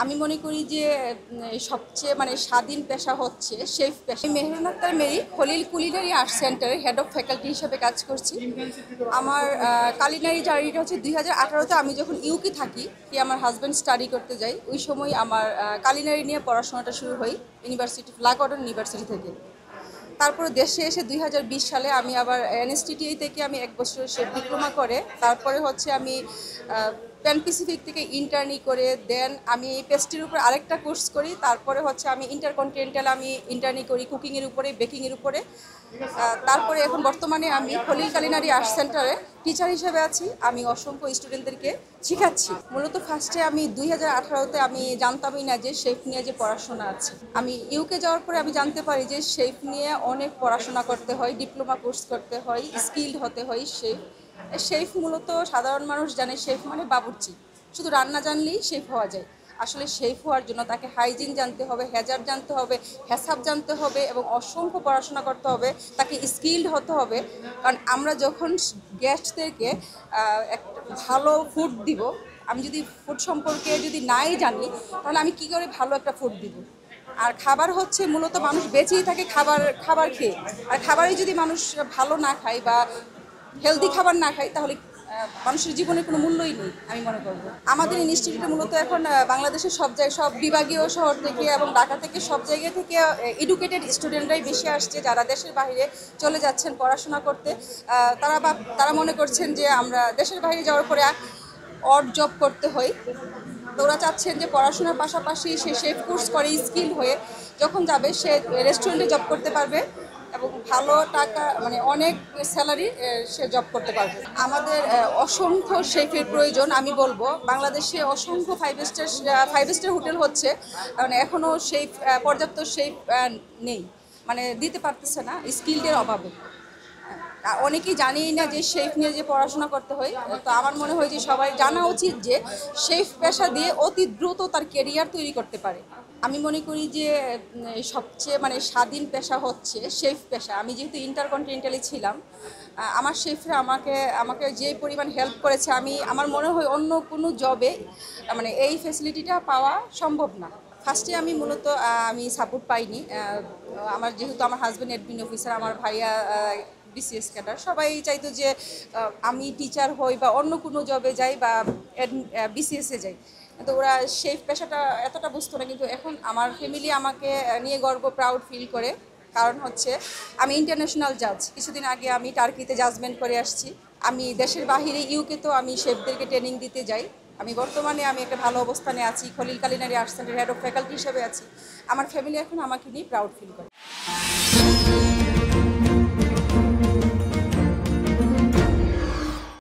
আমি মনে করি যে সবচেয়ে স্বাধীন পেশা হচ্ছে শেফ পেশা। আমি Mehrun Akter Mary Khalil culinary art সেন্টারের হেড অফ ফ্যাকাল্টি হিসেবে কাজ করছি। আমার কালিনারি জার্নিটা হচ্ছে 2018-তে আমি যখন ইউকে থাকি কি আমার হাজব্যান্ড স্টাডি করতে যাই, ওই সময় আমার কালিনারি নিয়ে পড়াশোনাটা শুরু হয় লা কটন ইউনিভার্সিটি থেকে। তারপরে দেশে এসে 2020 সালে আমি আবার এনএসটিটিআই থেকে আমি 1 বছর শেফ ডিপ্লোমা করে তারপরে হচ্ছে আমি প্যান প্যাসিফিক থেকে ইন্টার্নি করে দেন আমি পেস্ট্রির উপর আরেকটা কোর্স করি। তারপরে হচ্ছে আমি ইন্টারকন্টিনেন্টাল আমি ইন্টার্নি করি কুকিংয়ের উপরে, বেকিংয়ের উপরে। তারপরে এখন বর্তমানে আমি খলিল কালিনারি আর্ট সেন্টারে টিচার হিসেবে আছি। আমি অসংখ্য স্টুডেন্টদেরকে শেখাচ্ছি। মূলত ফার্স্টে আমি 2018-তে আমি জানতামই না যে শেফ নিয়ে যে পড়াশোনা আছে। আমি ইউকে যাওয়ার পরে আমি জানতে পারি যে শেফ নিয়ে অনেক পড়াশোনা করতে হয়, ডিপ্লোমা কোর্স করতে হয়, স্কিলড হতে হয়। শেফ মূলত সাধারণ মানুষ জানে শেফ মানে বাবুর্চি, শুধু রান্না জানলেই শেফ হওয়া যায়। আসলে শেফ হওয়ার জন্য তাকে হাইজিন জানতে হবে, হ্যাজার্ড জানতে হবে, হেসাব জানতে হবে এবং অসংখ্য পড়াশোনা করতে হবে। তাকে স্কিলড হতে হবে, কারণ আমরা যখন গেস্টদেরকে একটা ভালো ফুড দিব, আমি যদি ফুড সম্পর্কে যদি নাই জানি তাহলে আমি কি করে ভালো একটা ফুড দিব। আর খাবার হচ্ছে মূলত মানুষ বেঁচেই থাকে খাবার খেয়ে। আর খাবারই যদি মানুষ ভালো না খায় বা হেলদি খাবার না খায় তাহলে মানুষের জীবনে কোনো মূল্যই নেই আমি মনে করব। আমাদের ইনস্টিটিউটে মূলত এখন বাংলাদেশের সব বিভাগীয় শহর থেকে এবং ঢাকা থেকে সব জায়গা থেকে এডুকেটেড স্টুডেন্টরাই বেশি আসছে, যারা দেশের বাইরে চলে যাচ্ছেন পড়াশোনা করতে। তারা মনে করছেন যে আমরা দেশের বাইরে যাওয়ার পরে অড জব করতে হয়, তো ওরা চাচ্ছেন যে পড়াশোনার পাশাপাশি সে শেফ কোর্স করে স্কিল হয়ে যখন যাবে সে রেস্টুরেন্টে জব করতে পারবে এবং ভালো টাকা অনেক স্যালারি সে জব করতে পারবে। আমাদের অসংখ্য শেফের প্রয়োজন। আমি বলবো বাংলাদেশে অসংখ্য ফাইভ স্টার হোটেল হচ্ছে, কারণ এখনও শেফ পর্যাপ্ত শেফ নেই, দিতে পারতেছে না স্কিলদের অভাবে। অনেকেই জানেই না যে শেফ নিয়ে যে পড়াশোনা করতে হয়। তো আমার মনে হয় যে সবাই জানা উচিত যে শেফ পেশা দিয়ে অতি দ্রুত তার কেরিয়ার তৈরি করতে পারে। আমি মনে করি যে সবচেয়ে স্বাধীন পেশা হচ্ছে শেফ পেশা। আমি যেহেতু ইন্টারকন্টিনেন্টালে ছিলাম, আমার শেফরা আমাকে যে পরিমাণ হেল্প করেছে, আমার মনে হয় অন্য কোনো জবে এই ফ্যাসিলিটিটা পাওয়া সম্ভব না। ফার্স্টে আমি মূলত আমি সাপোর্ট পাইনি। যেহেতু আমার হাজব্যান্ড অ্যাডমিন অফিসার, আমার ভাইয়া বিসিএস ক্যাডার, সবাই চাইতো যে আমি টিচার হই বা অন্য কোনো জবে যাই বা বিসিএসে যাই। তো ওরা শেফ পেশাটা এতটা বুঝতো না, কিন্তু এখন আমার ফ্যামিলি আমাকে নিয়ে প্রাউড ফিল করে। কারণ হচ্ছে আমি ইন্টারন্যাশনাল জাজ, কিছুদিন আগে আমি টার্কিতে জাজমেন্ট করে আসছি। আমি দেশের বাহিরে ইউকে তো আমি শেফদেরকে ট্রেনিং দিতে যাই। বর্তমানে একটা ভালো অবস্থানে আছি, Khalil culinary art centre head of faculty হিসেবে আছি। আমার ফ্যামিলি এখন আমাকে নিয়ে প্রাউড ফিল করে।